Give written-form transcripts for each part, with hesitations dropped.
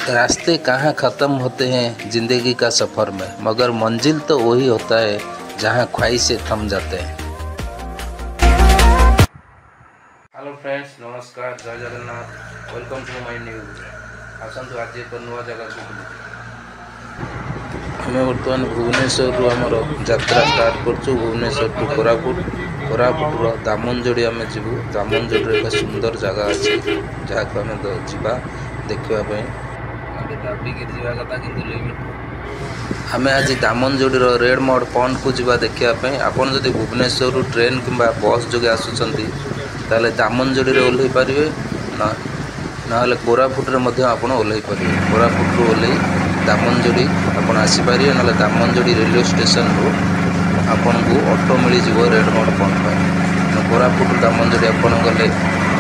रास्ते कहाँ ख़त्म होते हैं ज़िंदगी का सफ़र में, मगर मंजिल तो वही होता है जहाँ ख्वाहिशें थम जाते हैं। हेलो फ्रेंड्स, नमस्कार, जय Jagannath, welcome to my new आसतु आज एक नुआ जगह को आम बर्तमान भुवनेश्वर आमर यात्रा स्टार्ट करूँ। भुवनेश्वर टू कोरापुटर दामनजोड़ी आम जीवु। दामनजोड़ी एक सुंदर जगह अच्छी जहाँ को आम जा देखापी आम आज दामनजोड़ी रेड मोड पॉइंट को जा देखापी। आपड़ जब भुवनेश्वर ट्रेन कि बस जोगे आसुँच ताले दामनजोड़ी ओह्ल पारे ना कोरापुटे आप ओह्ल पारे। कोरापुटू ओह्ल दामनजोड़ी आप आसीपारे ना दामनजोड़ी रेलवे स्टेशन रू आपन को ऑटो मिल जाव रेड मोड पॉइंट पर। कोरापुट दामनजोड़ी आप गले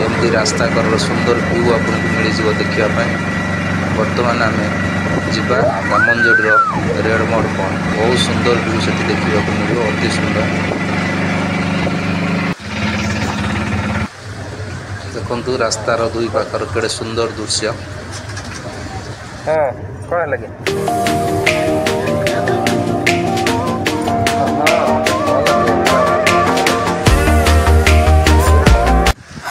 एमती रास्ता कर सुंदर व्यू आपन को मिल जाव देखापी। बर्तमान आम जा दामनजोड़ी रेड मोड पॉइंट बहुत सुंदर व्यू से देखा मिले, अति सुंदर। देखु रास्तार दुई पाखर केड़े सुंदर दृश्य। हाँ कौन लगे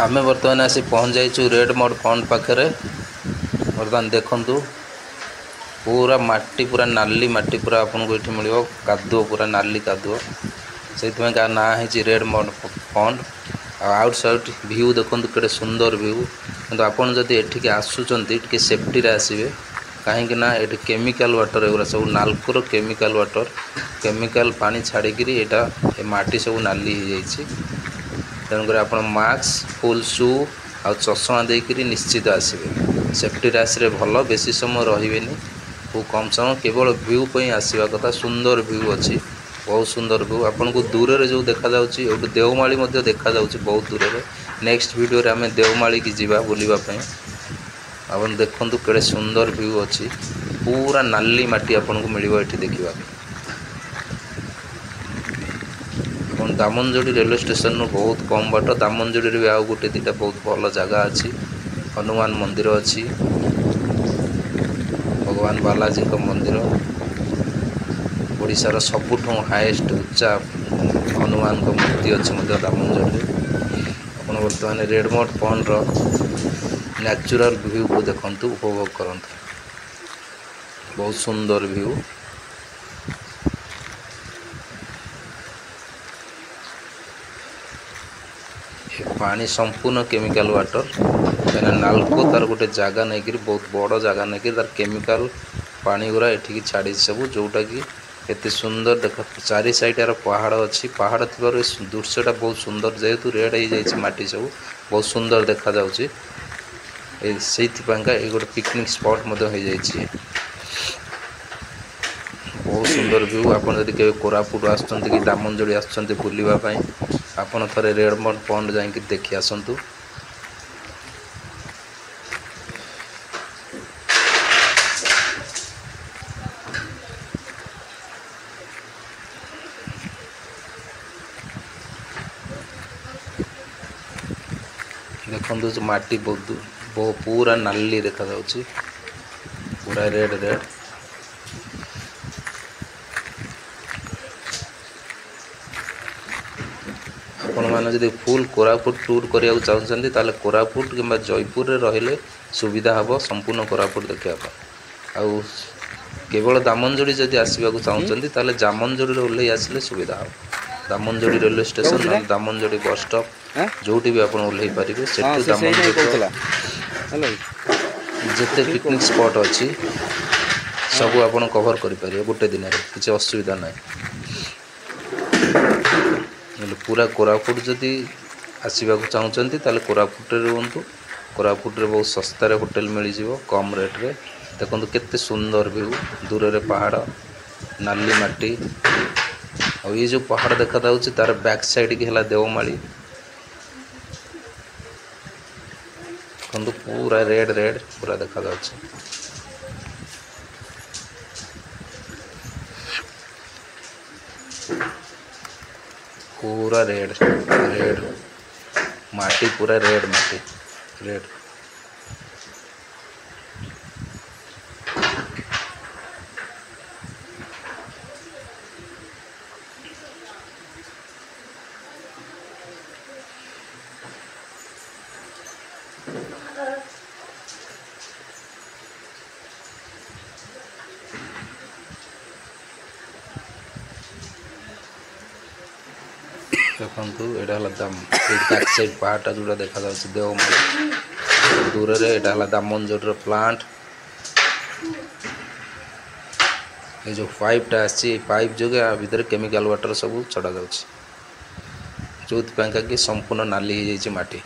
आम बर्तमान आसी पहुँच जाइए रेड मोड पॉइंट पाखे। बर्तमान देखु पूरा माटी, पूरा नाली माटी, पूरा आपन को ये मिल कादुओ, पूरा नाली कादुओ, से क्या ना है red mode point. Out side view देखो केड़े सुंदर व्यू। किंतु आपन जदि एठिके आसुचंती टिके सेफ्टी रे आसीबे, कहीं ना ये केमिकल वाटर एगुरा सब नालकोर केमिकल वाटर, केमिकल पानी छाड़िकी एटा माटी सब नाली हो जाइए। तेणुकर आप मास्क, फुल शू आ चश्मा देकर निश्चित आसबे। सेफ्टी रे आसरे भल, बेसी समय रही खूब कम समय, केवल व्यू पर आसवा कथा। सुंदर व्यू अच्छी, बहुत सुंदर व्यू। आपन को दूर रे जो देखा जाउची एटू देवमाली मध्य देखा जाउची बहुत दूर रे। नेक्स्ट वीडियो रे आमे देवमाली की जीवा बुलिबा पई। आपन देखंतु केड़े सुंदर व्यू अच्छी, पूरा नाली माटी आपन को मिलिबो एठी देखिबा। आपन दामनजोड़ी रेलवे स्टेशन नु बहुत कम बाट। दामनजोड़ी रे आउ गोटे दिटा बहुत भल जगह अच्छी, हनुमान मंदिर अच्छी, भगवान बालाजी का मंदिर, ओडिशार सबुठु हाईएस्ट उच्चा हनुमान का मूर्ति अच्छी दामनजोड़ी। आप बर्तमान red mode point natural view को देखंतु, उपभोग करंतु, बहुत सुंदर व्यू। पानी संपूर्ण केमिकल वाटर, कहीं नालको तार गोटे जगह नहीं कि बहुत बड़ जगह नहीं कि तार केमिकल पानी गुरा एठिकी छाड़ी सब, जोटा कि एत सुंदर देखा। चारि साइड यार पहाड़ अच्छी, पहाड़ थी दृश्यटा बहुत सुंदर। जेहेतु रेड हो जाए माटी सब बहुत सुंदर देखा जाउची। से गोटे पिकनिक स्पॉट हो जाए, बहुत सुंदर व्यू। आपड़ जब के कोरापुट आसुँच कि दामनजोड़ी आसुँच बुलवाई, आपड़ थे रेड मोड पॉइंट जाकि देखी आसतु। देखो जो माटी बहुत पूरा नाली देखा जाउची, पूरा रेड रेड। आपण मैंने जब फुल कोरापुट टूर करने चाहते ताले कोरापुट कि जयपुर रे रहिले सुविधा हम संपूर्ण कोरापुट देखा। आउ केवल दामनजोड़ी जब आसवाक चाहते ताले दामनजोड़ी ओह्ल आसिले सुविधा हम। दामनजोड़ी रेलवे स्टेशन ना दामनजोड़ी बस स्टॉप जोटी भी आप ओह्ल पारे। जिते पिकनिक स्पॉट अच्छी सब आप कवर करें गोटे दिन में, किसी असुविधा ना। पूरा कोरापुट जदि आसवाक चाहते ताले कोरापुट रुहतु। कोरापुट रे बहुत सस्तार होटेल मिल जाव कम रेट रे। देखो केते सुंदर व्यू, दूर रे पहाड़, नाली माटी, और ये जो पहाड़ देखा जाउची तार बैक साइड की है देवमाली। देखो पूरा रेड रेड पूरा देखा जाउची। पूरा रेड रेड माटी, पूरा रेड माटी रेड। देखु यहाँ बैक साइड पहाड़ा जोड़ा देखा देवमाली दूर से यहाँ दामनजोर प्लांट ये जो पाइपटा पाइप जो भितर केमिकल वाटर सब छड़ा जा जो कि संपूर्ण नाली हो जाए माटी।